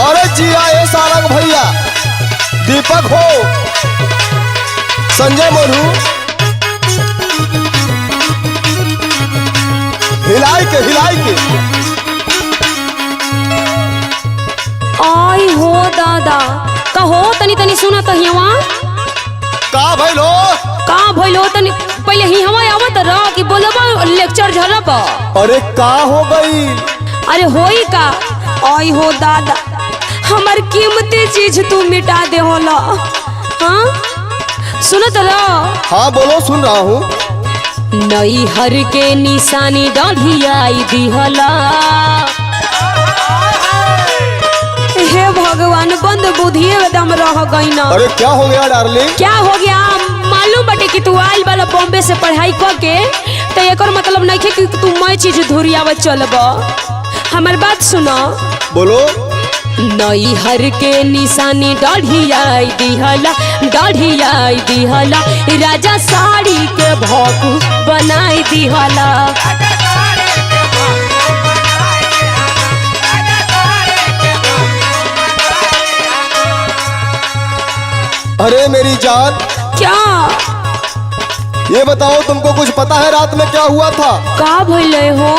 अरे जिया ये सारंग भैया, दीपक हो, संजय मोरू, हिलाई के आई हो दादा कहो तनी तनी सुना तो हिवा का भइलो? का भइलो तनी पहले हिवा आवत रह कि बोलबा लेक्चर झरब। अरे का हो गई? अरे होई का? आई हो दादा हमार कीमती चीज तू मिटा दे होला। हाँ सुनत रह। हाँ बोलो, सुन रहा हूँ। नई हर के निशानी डाढ़ियाई दिहला। हे भगवान बंद बुद्धि एकदम रह गई ना। अरे क्या हो गया डार्लिंग? क्या हो गया? मालूम बटे कि तू आइल वाला बॉम्बे से पढ़ाई करके, तो एक मतलब नहीं कि तू मैं चीज धुरियावत चलब। हमार बात सुनो। बोलो। नई हर के निशानी डाढ़ियाई दिहला राजा साड़ी के भौकू बनाई दिहला। अरे मेरी जान, क्या? ये बताओ तुमको कुछ पता है रात में क्या हुआ था? का भइले हो?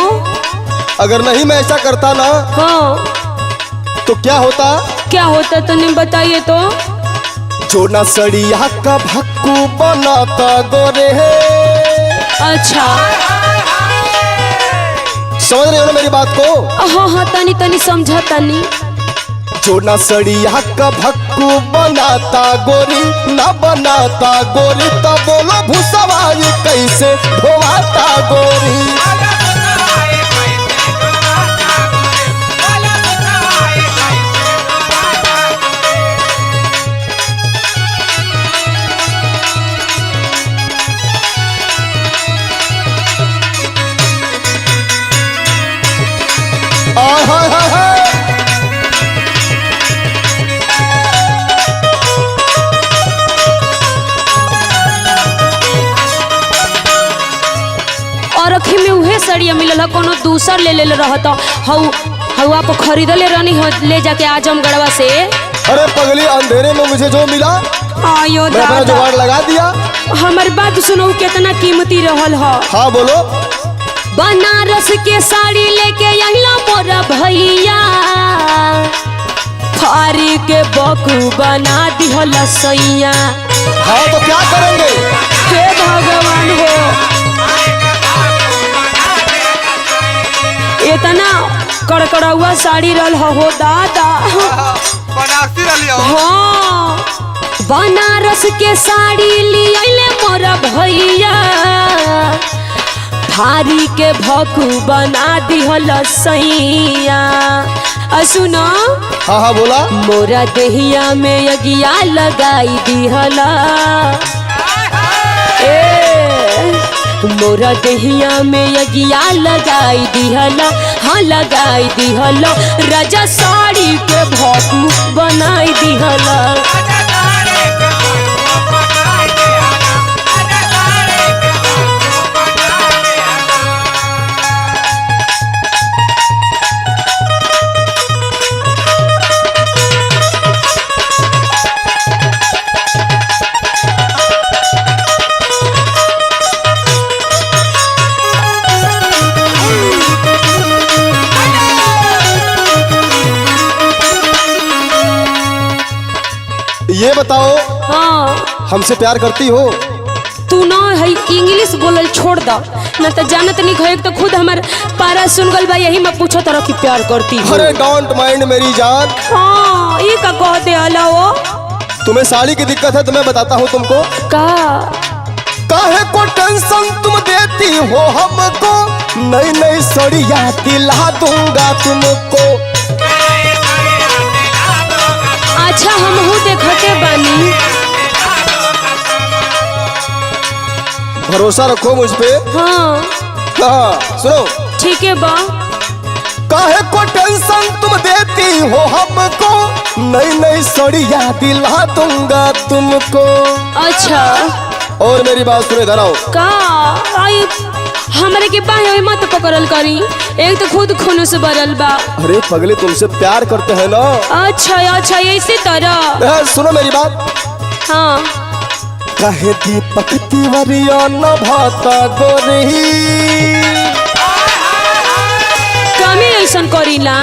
अगर नहीं मैं ऐसा करता ना, हाँ तो क्या होता? क्या होता तने बताइए तो। जो ना सड़िया का भक्कू बनाता गोरे है। अच्छा समझ रहे हो ना मेरी बात को? हाँ हाँ तनी तनी समझा तनी। जो ना सड़िया का भक्कू बनाता गोरी, ना बनाता गोरी, तो बोलो भूसवारी कैसे धोवाता गोरी। और अखी में उहे सड़िया मिलल कोनो दूसर ले ले रहता। हऊ आप खरीदले रहनी हो ले जाके आजमगढ़वा से। अरे पगली, अंधेरे में मुझे जो मिला आयो मैं अपना जुगाड़ लगा दिया। हमार बात सुनो, कितना कीमती रहल ह। हाँ बोलो। बनारस के साड़ी लेके अइला मोरा भैया, फारी के बकू बना दिहल सैया। हाँ तो क्या करेंगे? हे भगवान हो, इतना कड़कड़ावा साड़ी रहल हो दादा। बनारसी रही हो? हाँ बनारस के साड़ी लियाले मोरा भैया, भारी के भकू बना दिहल सैया। सुनो। हाँ हाँ बोला। मोरा देहिया में अगिया लगाई दिहला। मोरा देहिया में अगिया लगाई दिहला। हाँ लगाई दिहला, राजा साड़ी के भौकू बनाई दिहला। ये बताओ, हाँ हमसे प्यार करती हो? तू ना है इंग्लिश बोलल छोड़ दा, न तो जानत नहीं है तो खुद हमार पारा सुन गल बा, यही मैं पूछो तरह की प्यार करती हूँ। अरे डोंट माइंड मेरी जान। हाँ ये का कह दे अला वो। तुम्हें साड़ी की दिक्कत है तो मैं बताता हूँ तुमको। का काहे को टेंशन तुम देती हो हमको, नई नई साड़ियाँ दिला दूंगा तुमको। अच्छा हम हूँ देखते बानी। भरोसा रखो मुझ पे। हाँ हाँ सुनो। ठीक है बा। काहे को टेंशन तुम देती हो हमको, नई नई साड़ियाँ दिला दूंगा तुमको। अच्छा और मेरी बात सुने धराओ। का आई हमरे के बाहे मत पकड़ल करी, एक तो खुद खून से भरल बा। अरे पगले तुमसे प्यार करते हैं ना। अच्छा अच्छा ऐसी तरह। सुनो मेरी बात। हाँ कहे दीपक तिवारिया न भाता गोरी, कमी ऐसा करीला।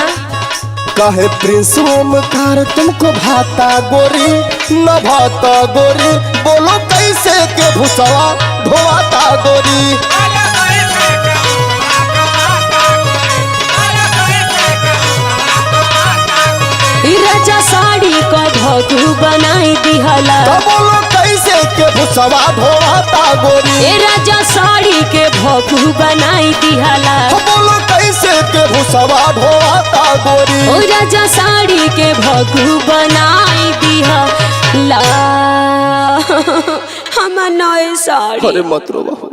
कहे प्रिंस ओमकार तुमको भाता गोरी न भाता गोरी, बोलो कैसे के भुसवा धोवाता गोरी। राजा साड़ी का भगू बनाई दिहला, बोलो कैसे के भुसवा धोवाता गोरी। ए राजा साड़ी के भगू बनाई दिहला, बोलो कैसे के भुसवा धोवाता गोरी। ओ राजा साड़ी के भगू बनाई दिहला। हम नए साड़ी। अरे मत रो बाबू।